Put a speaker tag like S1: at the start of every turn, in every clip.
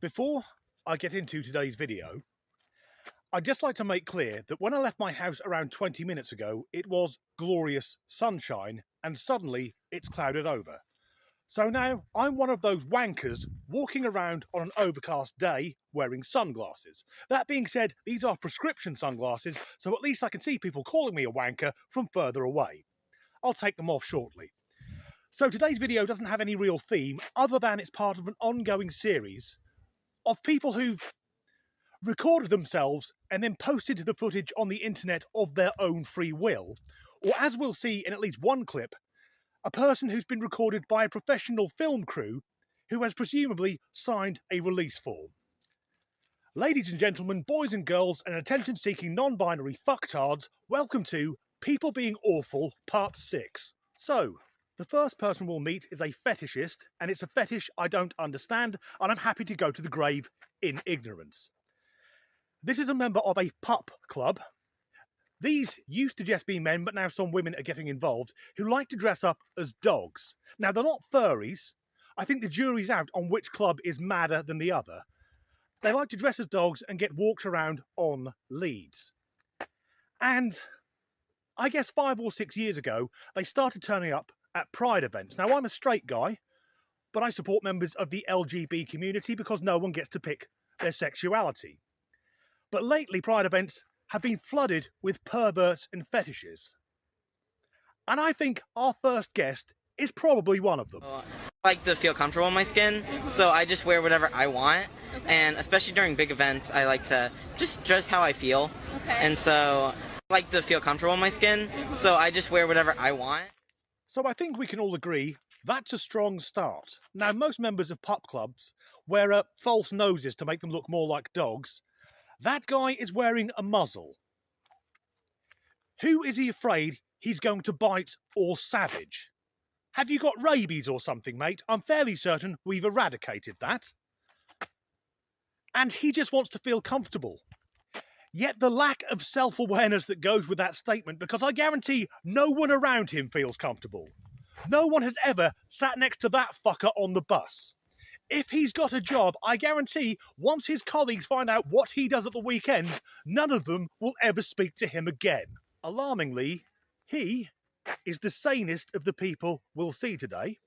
S1: Before I get into today's video, I'd just like to make clear that when I left my house around 20 minutes ago, it was glorious sunshine, and suddenly it's clouded over. So now I'm one of those wankers walking around on an overcast day wearing sunglasses. That being said, these are prescription sunglasses, so at least I can see people calling me a wanker from further away. I'll take them off shortly. So today's video doesn't have any real theme other than it's part of an ongoing series of people who've recorded themselves and then posted the footage on the internet of their own free will, or as we'll see in at least one clip, a person who's been recorded by a professional film crew who has presumably signed a release form. Ladies and gentlemen, boys and girls, and attention-seeking non-binary fucktards, welcome to People Being Awful Part 6. So, the first person we'll meet is a fetishist, and it's a fetish I don't understand, and I'm happy to go to the grave in ignorance. This is a member of a pup club. These used to just be men, but now some women are getting involved, who like to dress up as dogs. Now, they're not furries. I think the jury's out on which club is madder than the other. They like to dress as dogs and get walked around on leads. And I guess 5 or 6 years ago, they started turning up at Pride events. Now, I'm a straight guy, but I support members of the LGBT community because no one gets to pick their sexuality. But lately, Pride events have been flooded with perverts and fetishes. And I think our first guest is probably one of them.
S2: I like to feel comfortable in my skin, so I just wear whatever I want. Okay. And especially during big events, I like to just dress how I feel. Okay. And so I like to feel comfortable in my skin, so I just wear whatever I want.
S1: So I think we can all agree that's a strong start. Now, most members of pup clubs wear false noses to make them look more like dogs. That guy is wearing a muzzle. Who is he afraid he's going to bite or savage? Have you got rabies or something, mate? I'm fairly certain we've eradicated that. And he just wants to feel comfortable. Yet the lack of self-awareness that goes with that statement, because I guarantee no one around him feels comfortable. No one has ever sat next to that fucker on the bus. If he's got a job, I guarantee once his colleagues find out what he does at the weekends, none of them will ever speak to him again. Alarmingly, he is the sanest of the people we'll see today.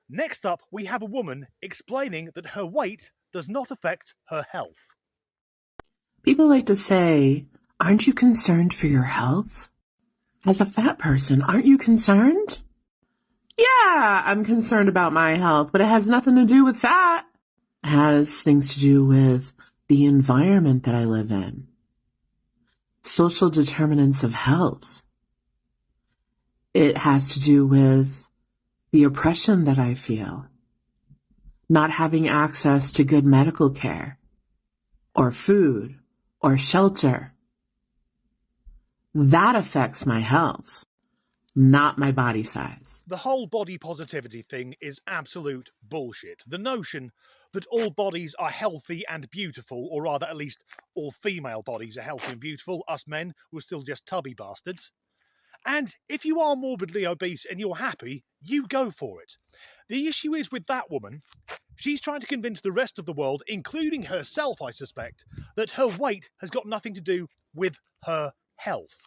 S1: Next up, we have a woman explaining that her weight does not affect her health.
S3: People like to say, aren't you concerned for your health? As a fat person, aren't you concerned? Yeah, I'm concerned about my health, but it has nothing to do with that. It has things to do with the environment that I live in. Social determinants of health. It has to do with the oppression that I feel. Not having access to good medical care, or food, or shelter. That affects my health, not my body size.
S1: The whole body positivity thing is absolute bullshit. The notion that all bodies are healthy and beautiful, or rather at least all female bodies are healthy and beautiful, us men, we're still just tubby bastards. And if you are morbidly obese and you're happy, you go for it. The issue is with that woman, she's trying to convince the rest of the world, including herself I suspect, that her weight has got nothing to do with her health.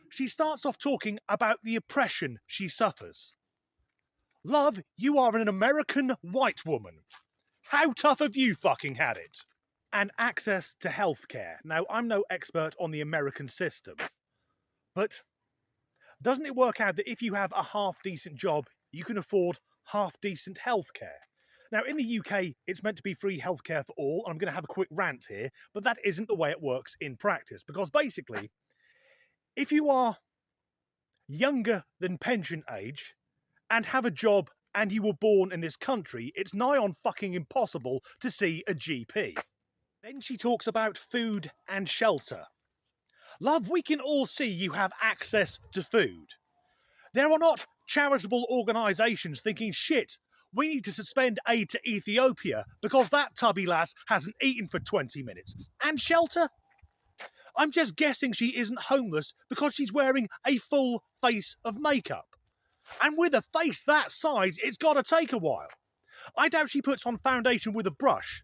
S1: She starts off talking about the oppression she suffers. Love, you are an American white woman. How tough have you fucking had it? And access to healthcare. Now, I'm no expert on the American system, but doesn't it work out that if you have a half-decent job, you can afford half-decent healthcare? Now, in the UK, it's meant to be free healthcare for all, and I'm going to have a quick rant here, but that isn't the way it works in practice, because basically, if you are younger than pension age and have a job and you were born in this country, it's nigh on fucking impossible to see a GP. Then she talks about food and shelter. Love, we can all see you have access to food. There are not charitable organisations thinking, shit, we need to suspend aid to Ethiopia because that tubby lass hasn't eaten for 20 minutes. And shelter? I'm just guessing she isn't homeless because she's wearing a full face of makeup. And with a face that size, it's got to take a while. I doubt she puts on foundation with a brush.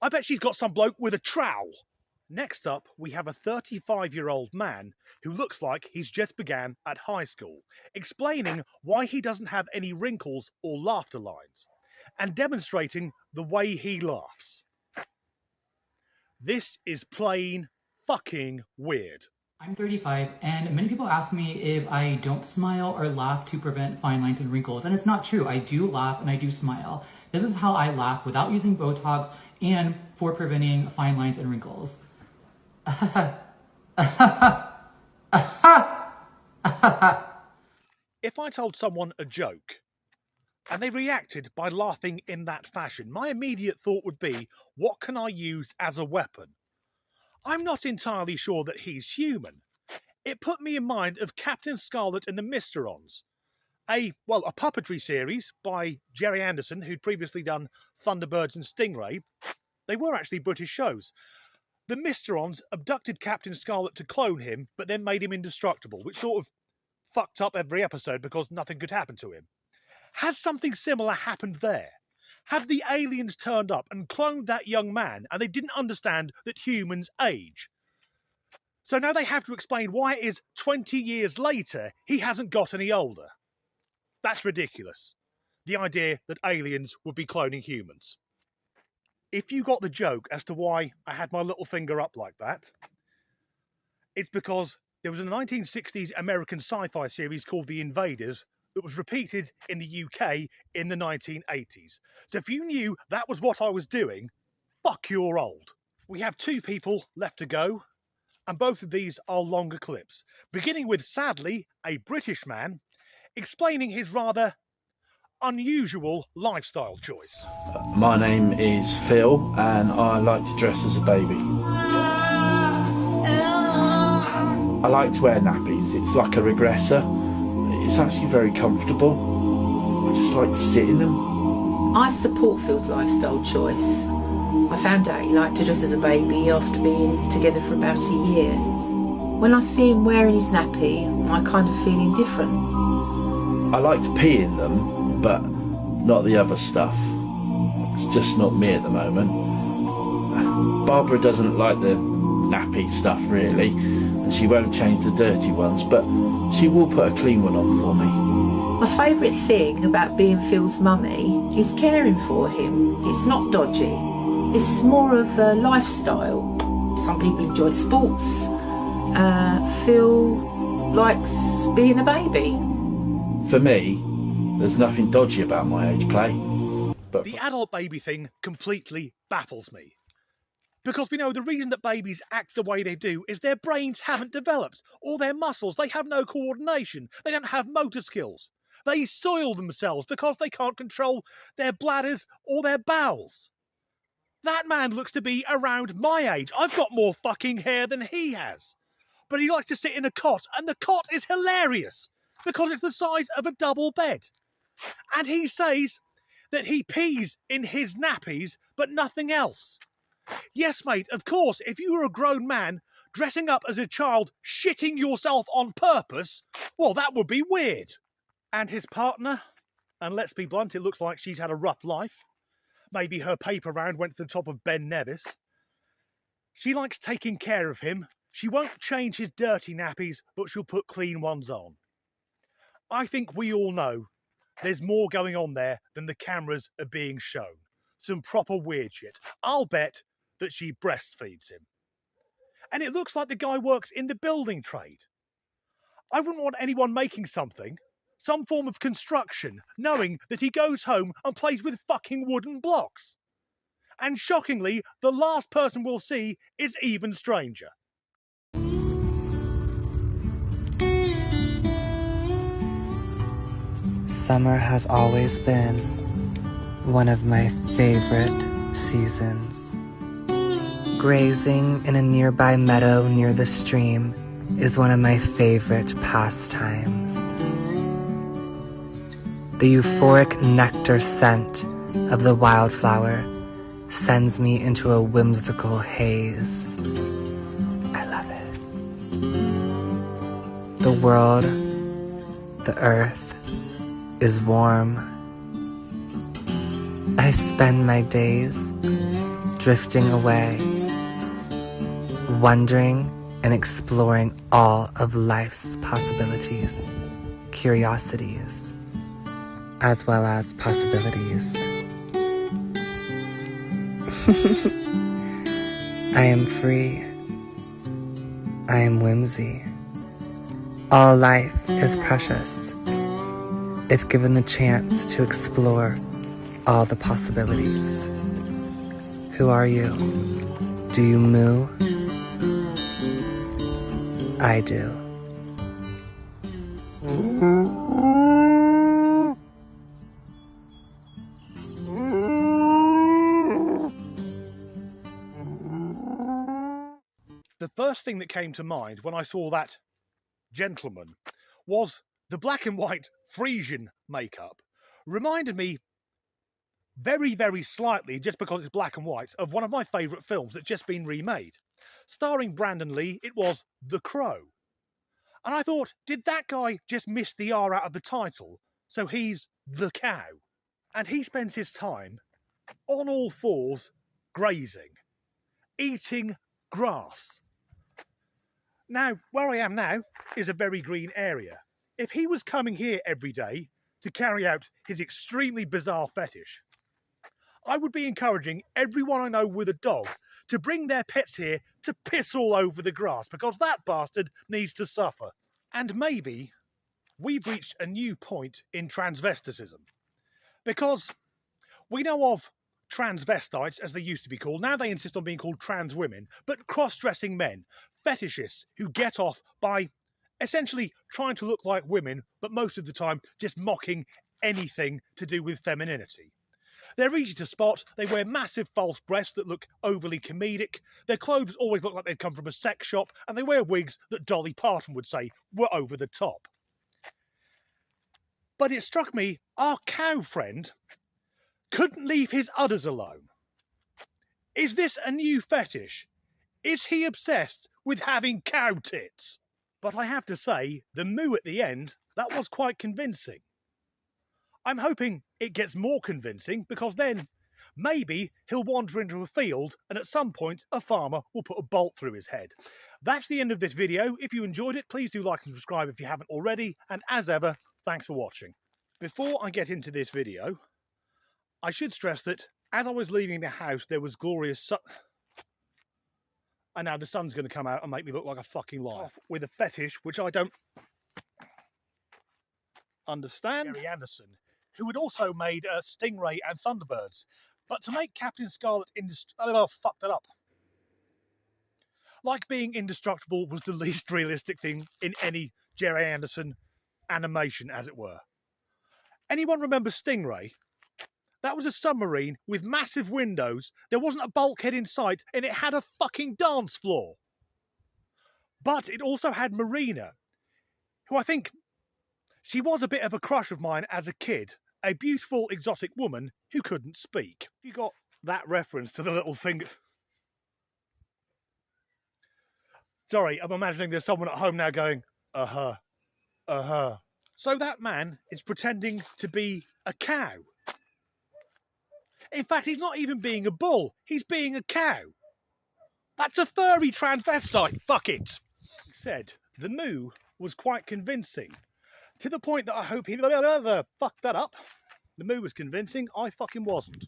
S1: I bet she's got some bloke with a trowel. Next up, we have a 35-year-old man who looks like he's just began at high school, explaining why he doesn't have any wrinkles or laughter lines, and demonstrating the way he laughs. This is plain fucking weird.
S4: I'm 35, and many people ask me if I don't smile or laugh to prevent fine lines and wrinkles, and it's not true. I do laugh and I do smile. This is how I laugh without using Botox and for preventing fine lines and wrinkles.
S1: If I told someone a joke and they reacted by laughing in that fashion, my immediate thought would be, what can I use as a weapon? I'm not entirely sure that he's human. It put me in mind of Captain Scarlet and the Mysterons, a puppetry series by Jerry Anderson, who'd previously done Thunderbirds and Stingray. They were actually British shows. The Mysterons abducted Captain Scarlet to clone him, but then made him indestructible, which sort of fucked up every episode because nothing could happen to him. Has something similar happened there? Have the aliens turned up and cloned that young man and they didn't understand that humans age? So now they have to explain why it is 20 years later he hasn't got any older. That's ridiculous. The idea that aliens would be cloning humans. If you got the joke as to why I had my little finger up like that, it's because there was a 1960s American sci-fi series called The Invaders that was repeated in the UK in the 1980s. So if you knew that was what I was doing, fuck, you're old. We have 2 people left to go, and both of these are longer clips, beginning with, sadly, a British man explaining his rather unusual lifestyle choice.
S5: My name is Phil and I like to dress as a baby. I like to wear nappies. It's like a regressor. It's actually very comfortable. I just like to sit in them.
S6: I support Phil's lifestyle choice. I found out he liked to dress as a baby after being together for about a year. When I see him wearing his nappy, I kind of feel indifferent.
S5: I like to pee in them, but not the other stuff. It's just not me at the moment. Barbara doesn't like the nappy stuff really, and she won't change the dirty ones, but she will put a clean one on for me.
S6: My favourite thing about being Phil's mummy is caring for him. It's not dodgy. It's more of a lifestyle. Some people enjoy sports. Phil likes being a baby.
S5: For me, there's nothing dodgy about my age play. But
S1: the adult baby thing completely baffles me. Because we know the reason that babies act the way they do is their brains haven't developed, or their muscles, they have no coordination, they don't have motor skills. They soil themselves because they can't control their bladders or their bowels. That man looks to be around my age. I've got more fucking hair than he has. But he likes to sit in a cot, and the cot is hilarious because it's the size of a double bed. And he says that he pees in his nappies, but nothing else. Yes, mate, of course, if you were a grown man dressing up as a child, shitting yourself on purpose, well, that would be weird. And his partner, and let's be blunt, it looks like she's had a rough life. Maybe her paper round went to the top of Ben Nevis. She likes taking care of him. She won't change his dirty nappies, but she'll put clean ones on. I think we all know there's more going on there than the cameras are being shown. Some proper weird shit. I'll bet that she breastfeeds him. And it looks like the guy works in the building trade. I wouldn't want anyone making something, some form of construction, knowing that he goes home and plays with fucking wooden blocks. And shockingly, the last person we'll see is even stranger.
S7: Summer has always been one of my favorite seasons. Grazing in a nearby meadow near the stream is one of my favorite pastimes. The euphoric nectar scent of the wildflower sends me into a whimsical haze. I love it. The world, the earth, is warm. I spend my days drifting away, wondering and exploring all of life's possibilities, curiosities, as well as possibilities. I am free. I am whimsy. All life is precious if given the chance to explore all the possibilities. Who are you? Do you moo? I do.
S1: The first thing that came to mind when I saw that gentleman was the black and white Frisian makeup. Reminded me very, very slightly, just because it's black and white, of one of my favourite films that's just been remade. Starring Brandon Lee, it was The Crow. And I thought, did that guy just miss the R out of the title? So he's the cow. And he spends his time on all fours grazing, eating grass. Now, where I am now is a very green area. If he was coming here every day to carry out his extremely bizarre fetish, I would be encouraging everyone I know with a dog to bring their pets here to piss all over the grass, because that bastard needs to suffer. And maybe we've reached a new point in transvesticism, because we know of transvestites, as they used to be called. Now they insist on being called trans women, but cross-dressing men, fetishists who get off by essentially trying to look like women, but most of the time just mocking anything to do with femininity. They're easy to spot. They wear massive false breasts that look overly comedic. Their clothes always look like they've come from a sex shop, and they wear wigs that Dolly Parton would say were over the top. But it struck me, our cow friend couldn't leave his udders alone. Is this a new fetish? Is he obsessed with having cow tits? But I have to say, the moo at the end, that was quite convincing. I'm hoping it gets more convincing, because then maybe he'll wander into a field and at some point a farmer will put a bolt through his head. That's the end of this video. If you enjoyed it, please do like and subscribe if you haven't already. And as ever, thanks for watching. Before I get into this video, I should stress that as I was leaving the house, there was glorious sun. And now the sun's going to come out and make me look like a fucking liar. With a fetish, which I don't understand. Gary Anderson, who had also made Stingray and Thunderbirds. But to make Captain Scarlet fuck that up. Like being indestructible was the least realistic thing in any Gary Anderson animation, as it were. Anyone remember Stingray? That was a submarine with massive windows. There wasn't a bulkhead in sight, and it had a fucking dance floor. But it also had Marina, who I think she was a bit of a crush of mine as a kid. A beautiful, exotic woman who couldn't speak. You got that reference to the little finger. Sorry, I'm imagining there's someone at home now going, uh-huh. So that man is pretending to be a cow. In fact, he's not even being a bull. He's being a cow. That's a furry transvestite. Fuck it. Said the moo was quite convincing. To the point that I hope he fucked that up. The moo was convincing. I fucking wasn't.